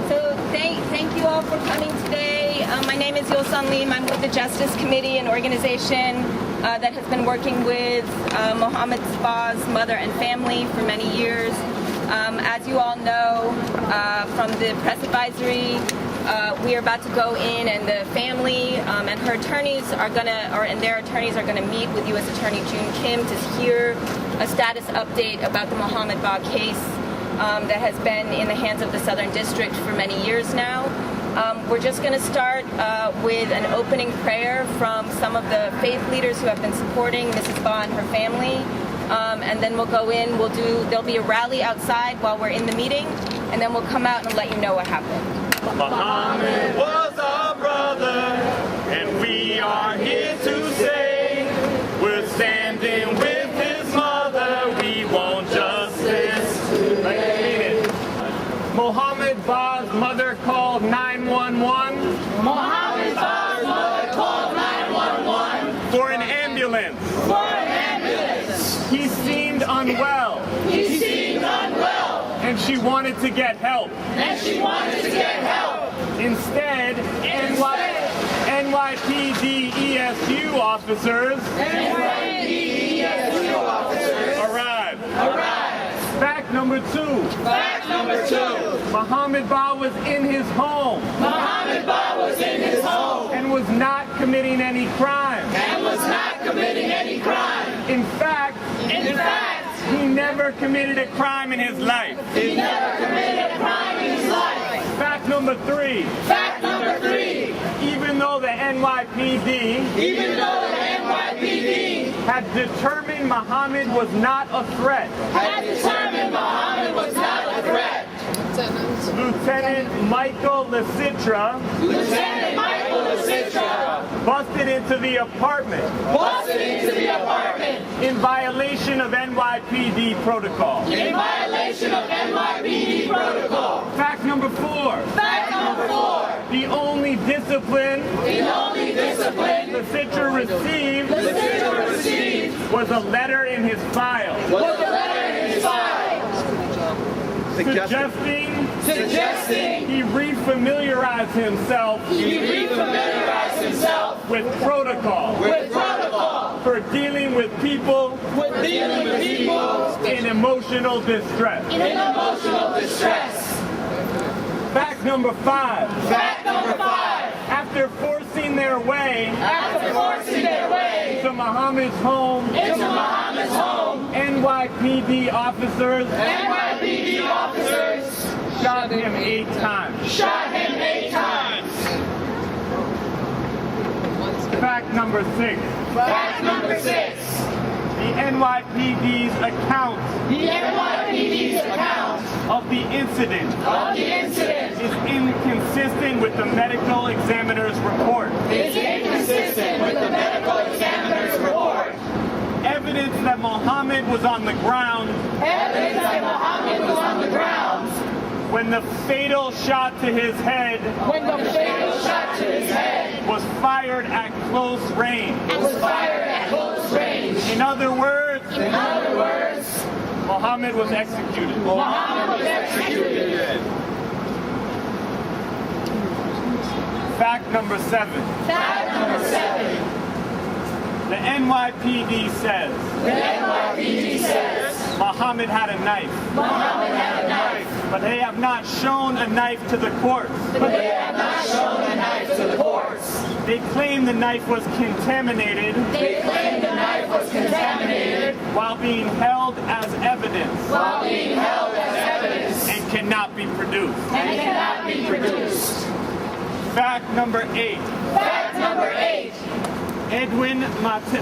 So thank you all for coming today. My name is Yosan Lim. I'm with the Justice Committee, an organization that has been working with Mohamed Spa's mother and family for many years. As you all know from the press advisory, we are about to go in, and the family and her attorneys are their attorneys are gonna meet with U.S. Attorney June Kim to hear a status update about the Mohamed Ba case that has been in the hands of the Southern District for many years now. We're just going to start with an opening prayer from some of the faith leaders who have been supporting Mrs. Ba and her family, and then we'll go in. There'll be a rally outside while we're in the meeting, and then we'll come out and let you know what happened. Mohamed was our brother, and we are here to say we're standing with his mother. We want justice today. Mohamed Ba's mother called 911. Mohamed Ba's mother called 911 for an ambulance. For an ambulance. He seemed unwell. He seemed unwell. And she wanted to get help. And she wanted to get help. Instead, NYPD ESU officers arrived. Fact number two. Fact number two. Mohamed Ba was in his home. Mohamed Ba was in his home. And was not committing any crime. And was not committing any crime. In fact, he never committed a crime in his life. He never committed a crime in his life. Fact number three. Fact number three. Even though the NYPD had determined Mohamed was not a threat. Lieutenant Michael Lecitra busted into the apartment in violation of NYPD protocol. Fact number four. The only discipline Lecitra received was a letter in his file. Suggesting he refamiliarize himself with protocol for dealing with people in emotional distress. Fact number five. After forcing their way to Mohamed's home, NYPD officers shot him 8 times. Fact number 6. The NYPD's account of the incident is inconsistent with the medical examiner's report. Evidence that Mohamed was on the ground when the fatal shot to his head was fired at close range. In other words, Mohamed was executed. Fact number 7. The NYPD says Mohamed had a knife. But they have not shown a knife to the courts. They claim the knife was contaminated. While being held as evidence. And cannot be produced. Fact number 8.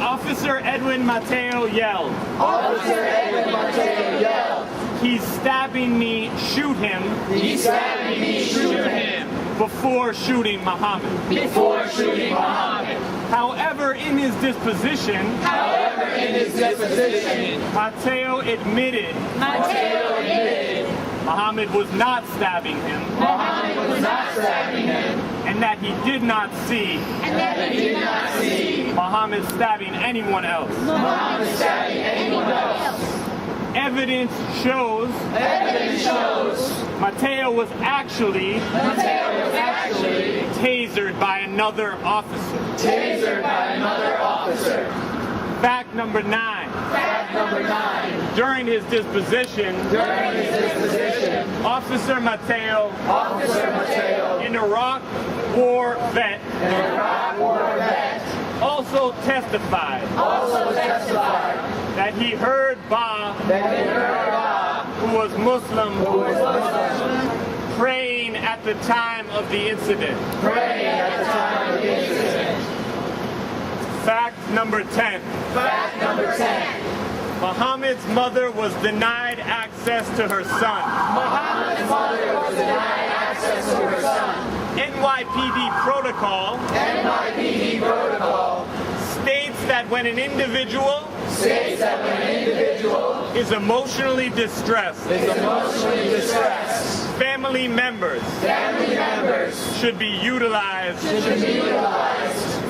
Officer Edwin Mateo yelled. He's stabbing me, shoot him. Before shooting Mohamed. However, in his disposition, Mateo admitted Mohamed was not stabbing him. And that he did not see Mohamed stabbing anyone else. Evidence shows Mateo was actually tasered by another officer. Fact number 9. During his disposition, Officer Mateo, an Iraq War vet, also testified that he heard Ba, who was Muslim, praying at the time of the incident. Fact number 10. Mohammed's mother was denied access to her son. NYPD protocol states that when an individual is emotionally distressed, family members should be utilized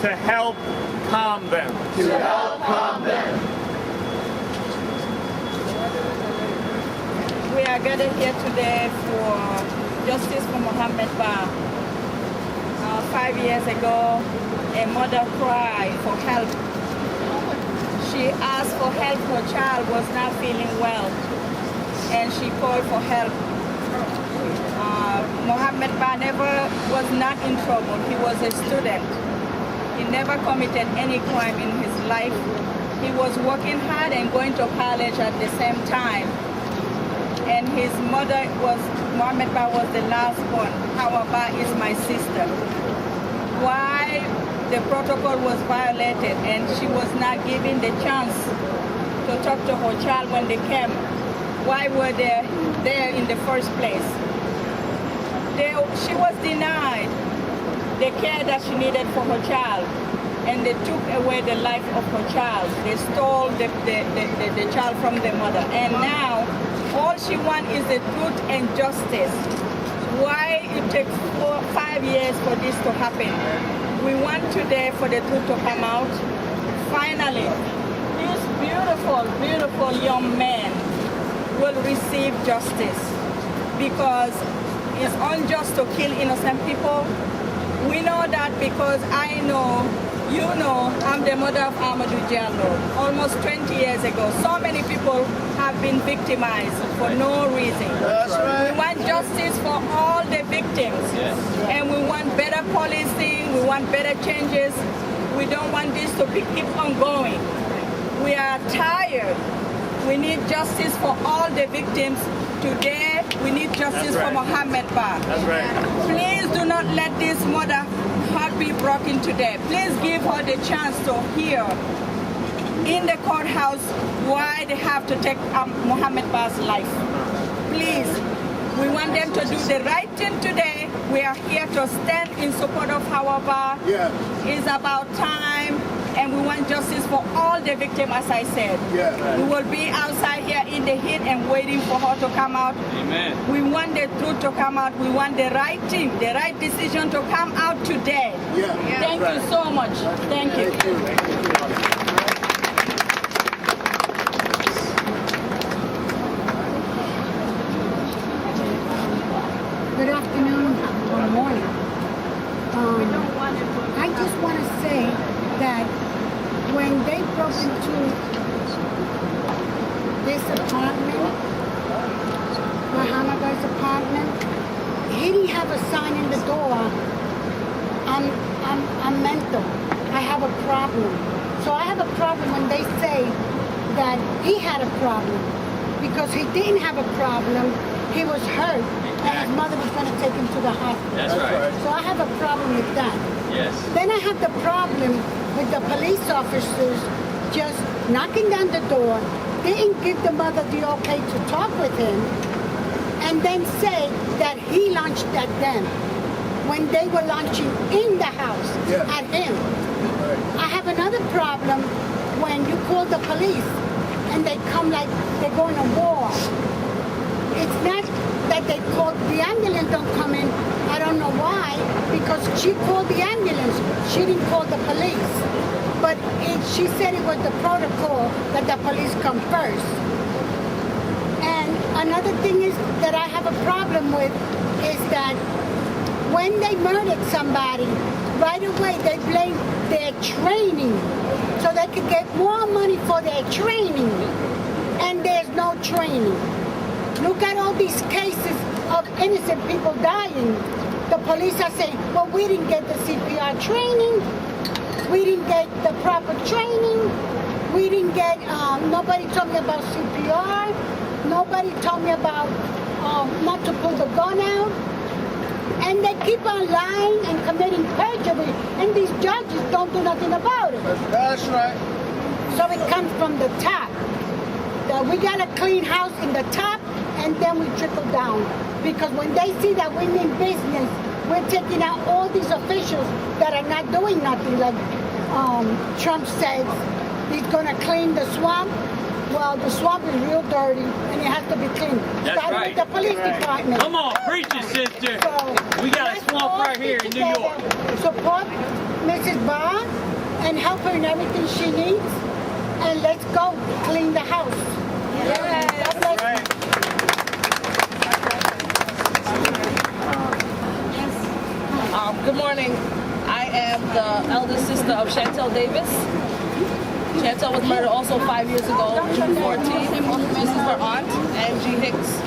to help calm them. We are gathered here today for justice for Mohamed Ba. 5 years ago, a mother cried for help. She asked for help. Her child was not feeling well, and she called for help. Mohamed Ba was not in trouble. He was a student. He never committed any crime in his life. He was working hard and going to college at the same time. And his mother Mohamed Ba was the last one. Hawa Ba is my sister. Why the protocol was violated and she was not given the chance to talk to her child when they came? Why were they there in the first place? She was denied the care that she needed for her child, and they took away the life of her child. They stole the child from the mother, and now all she wants is the truth and justice. Why it takes 5 years for this to happen? We want today for the truth to come out. Finally, this beautiful, beautiful young man will receive justice, because it's unjust to kill innocent people. We know that because I know, you know, I'm the mother of Amadou Diallo. Almost 20 years ago, so many people have been victimized for no reason. We want justice for all the victims, and we want better policing, we want better changes. We don't want this to keep on going. We are tired. We need justice for all the victims. Today, we need justice for Mohamed Ba. Please do not let this mother heart be broken today. Please give her the chance to hear in the courthouse why they have to take Mohamed Ba's life. Please, we want them to do the right thing today. We are here to stand in support of Hawa Ba. It's about time. And we want justice for all the victims, as I said. We will be outside here in the heat and waiting for her to come out. Amen. We want the truth to come out. We want the right thing, the right decision to come out today. Thank you so much. Thank you. Good afternoon or morning. I just want to say that when they broke into this apartment, Mohamed's apartment, he didn't have a sign in the door. I'm mental. I have a problem. So I have a problem when they say that he had a problem, because he didn't have a problem. He was hurt, and his mother was going to take him to the hospital. That's right. So I have a problem with that. Yes. Then I have the problem with the police officers just knocking down the door, didn't give the mother the okay to talk with him, and then say that he launched at them when they were launching in the house at him. I have another problem when you call the police and they come like they're going to war. It's not that they called the ambulance, don't come in. I don't know why, because she called the ambulance. She didn't call the police. But she said it was the protocol that the police come first. another thing is that I have a problem with is that when they murdered somebody, right away they blame their training so they could get more money for their training. And there's no training. Look at all these cases of innocent people dying. The police are saying, well, we didn't get the CPR training. We didn't get the proper training. We didn't get, nobody told me about CPR. Nobody told me about not to pull the gun out. And they keep on lying and committing perjury, and these judges don't do nothing about it. That's right. So it comes from the top. We got a clean house in the top, and then we trickle down. Because when they see that we mean business, we're taking out all these officials that are not doing nothing. Like Trump says, he's going to clean the swamp. Well, the swamp is real dirty, and it has to be cleaned. That's Starting right. with the police department. Come on, preach it, sister. So, We got a let's swamp all right here in New together, York. Support Mrs. Barr and help her in everything she needs, and let's go clean the house. God bless you. Good morning. I am the eldest sister of Chantel Davis. Chantel was murdered also 5 years ago, June 14th. This is her aunt, Angie Hicks.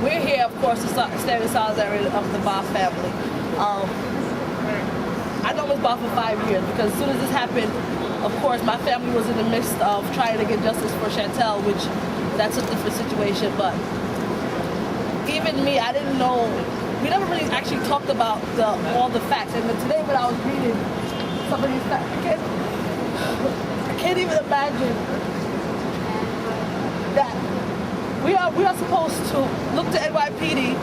We're here, of course, to stand in solidarity of the Barr family. I know Ms. Barr for 5 years because as soon as this happened, of course, my family was in the midst of trying to get justice for Chantel, which that's a different situation. But even me, I didn't know. We never really actually talked about all the facts. And then today when I was reading some of these facts, I can't even imagine that we are supposed to look to NYPD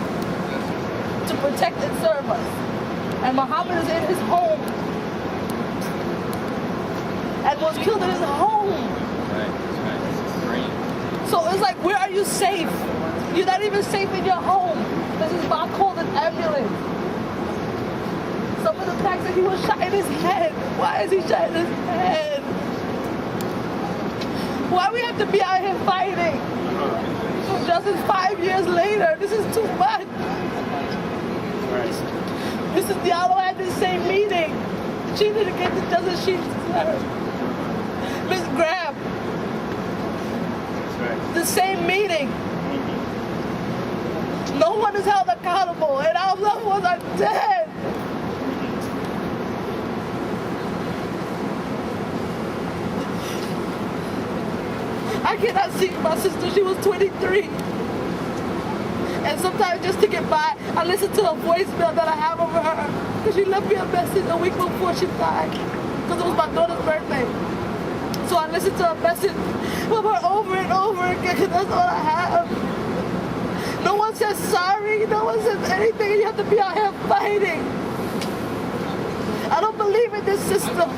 to protect and serve us. And Mohamed is in his home and was killed in his home. So it's like, where are you safe? You're not even safe in your home. This is why I called an ambulance. Some of the facts that he was shot in his head. Why is he shot in his head? Why we have to be out here fighting? For justice 5 years later. This is too much. Mrs. Diallo had the same meeting. She didn't get the justice she deserved. Ms. Graham, the same meeting. No one is held accountable, and our loved ones are dead. I cannot see my sister. She was 23. And sometimes just to get by, I listen to a voicemail that I have of her. Because she left me a message a week before she died. Because it was my daughter's birthday. So I listen to a message of her over and over again, because that's all I have. No one says sorry, no one says anything, and you have to be out here fighting. I don't believe in this system.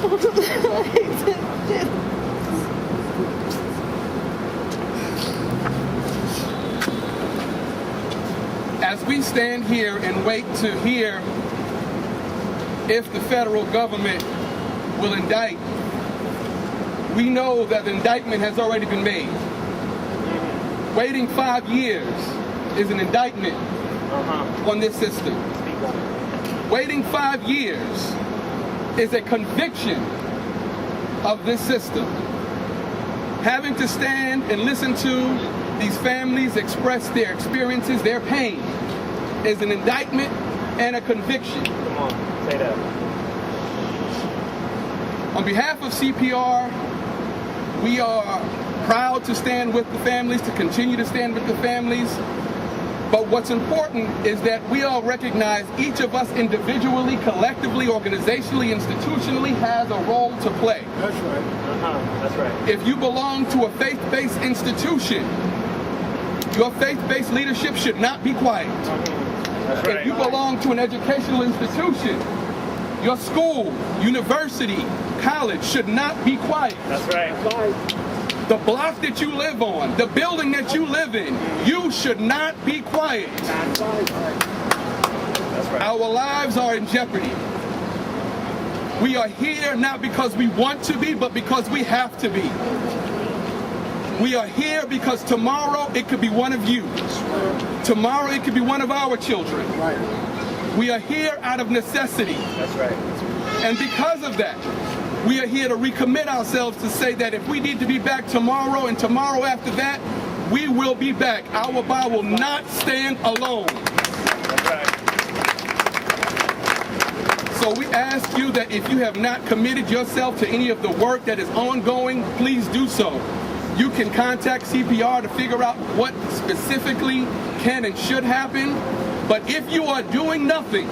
I hate this shit. As we stand here and wait to hear if the federal government will indict, we know that the indictment has already been made. Waiting 5 years is an indictment on this system. Waiting 5 years is a conviction of this system. Having to stand and listen to these families express their experiences, their pain, is an indictment and a conviction. Come on, say that. On behalf of CPR, we are proud to stand with the families, to continue to stand with the families. But what's important is that we all recognize each of us individually, collectively, organizationally, institutionally has a role to play. That's right. That's right. If you belong to a faith-based institution, your faith-based leadership should not be quiet. That's right. If you belong to an educational institution, your school, university, college should not be quiet. That's right. The block that you live on, the building that you live in, you should not be quiet. That's right. Our lives are in jeopardy. We are here not because we want to be, but because we have to be. We are here because tomorrow it could be one of you. Tomorrow it could be one of our children. We are here out of necessity. That's right. And because of that, we are here to recommit ourselves to say that if we need to be back tomorrow and tomorrow after that, we will be back. Our bar will not stand alone. That's right. So we ask you that if you have not committed yourself to any of the work that is ongoing, please do so. You can contact CPR to figure out what specifically can and should happen. But if you are doing nothing,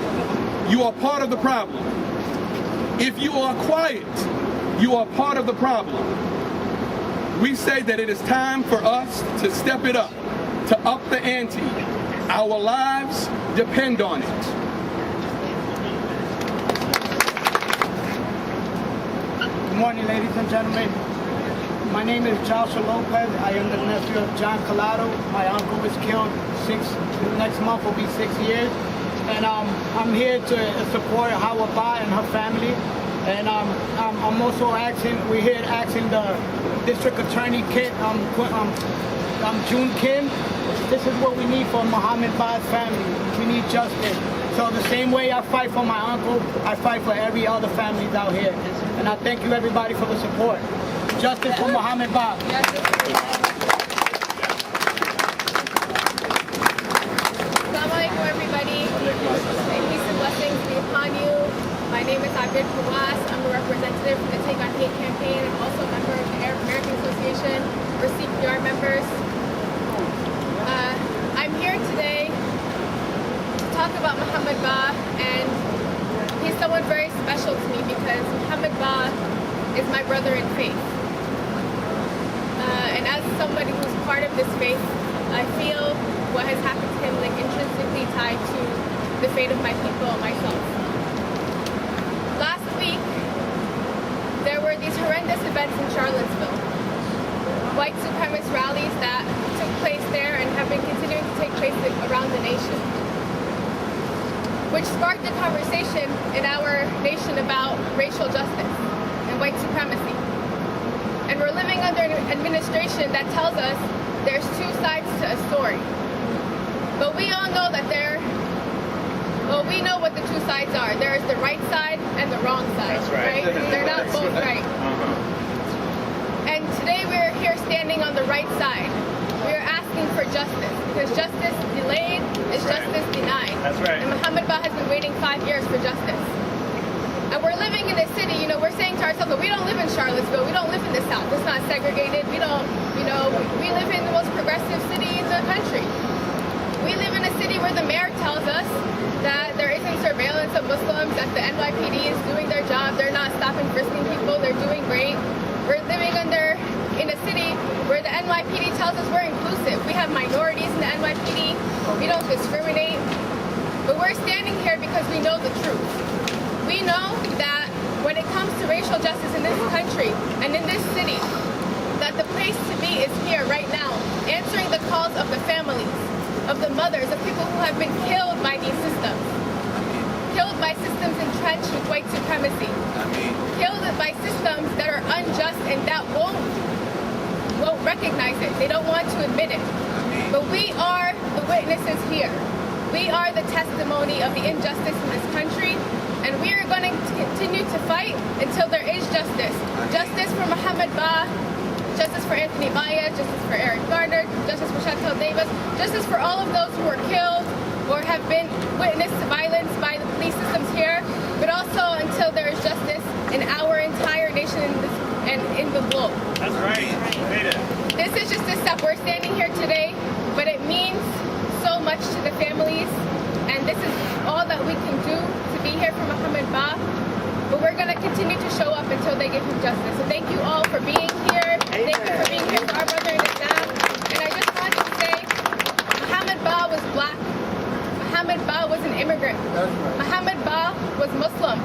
you are part of the problem. If you are quiet, you are part of the problem. We say that it is time for us to step it up, to up the ante. Our lives depend on it. Good morning, ladies and gentlemen. My name is Joshua Lopez. I am the nephew of John Collado. My uncle was killed next month will be 6 years. And I'm here to support Hawa Ba and her family. And I'm also we're here asking the District Attorney June Kim, this is what we need for Mohamed Ba's family. We need justice. So the same way I fight for my uncle, I fight for every other families out here. And I thank you everybody for the support. Justice for Mohamed Ba. Assalamu alaikum, everybody. Peace and blessings be upon you. My name is Abid Fawaz. I'm a representative from the Take on Hate campaign and also a member of the Arab American Association for CPR members. I'm here today to talk about Mohamed Ba, and he's someone very special to me because Mohamed Ba is my brother in faith. And as somebody who's part of this faith, I feel what has happened to him like intrinsically tied to the fate of my people and myself. Last week, there were these horrendous events in Charlottesville. White supremacist rallies that took place there and have been continuing to take place around the nation, which sparked a conversation in our nation about racial justice and white supremacy. And we're living under an administration that tells us there's two sides to a story. But we all know that we know what the two sides are. There is the right side and the wrong side, That's right. They're not both right. And today we're here standing on the right side. We are asking for justice, because justice delayed is justice denied. That's right. And Mohamed Ba has been waiting 5 years for justice. And we're living in this city, we're saying to ourselves that we don't live in Charlottesville, we don't live in the South, it's not segregated, we don't, we live in the most progressive city in the country. We live in a city where the mayor tells us that there isn't surveillance of Muslims, that the NYPD is doing their job, they're not stopping frisking people, they're doing great. We're living in a city where the NYPD tells us we're inclusive. We have minorities in the NYPD, we don't discriminate. But we're standing here because we know the truth. We know that when it comes to racial justice in this country and in this city, that the place to be is here right now, answering the calls of the families, of the mothers, of people who have been killed by these systems. Killed by systems entrenched with white supremacy. Killed by systems that are unjust and that won't recognize it. They don't want to admit it. But we are the witnesses here. We are the testimony of the injustice in this country, and we are going to continue to fight until there is justice. Justice for Mohamed Ba, justice for Anthony Baez, justice for Eric Garner, justice for Chantel Davis, justice for all of those who were killed or have been witness to violence by the police systems here, but also until there is justice in our entire nation and in the globe. That's right. This is just a step. We're standing here today, but it means so much to the families, and this is all that we can do to be here for Mohamed Ba. But we're going to continue to show up until they give him justice. So thank you all for being here. Thank you for being here for our brother in Islam. And I just wanted to say, Mohamed Ba was black. Mohamed Ba was an immigrant. Mohamed Ba was Muslim.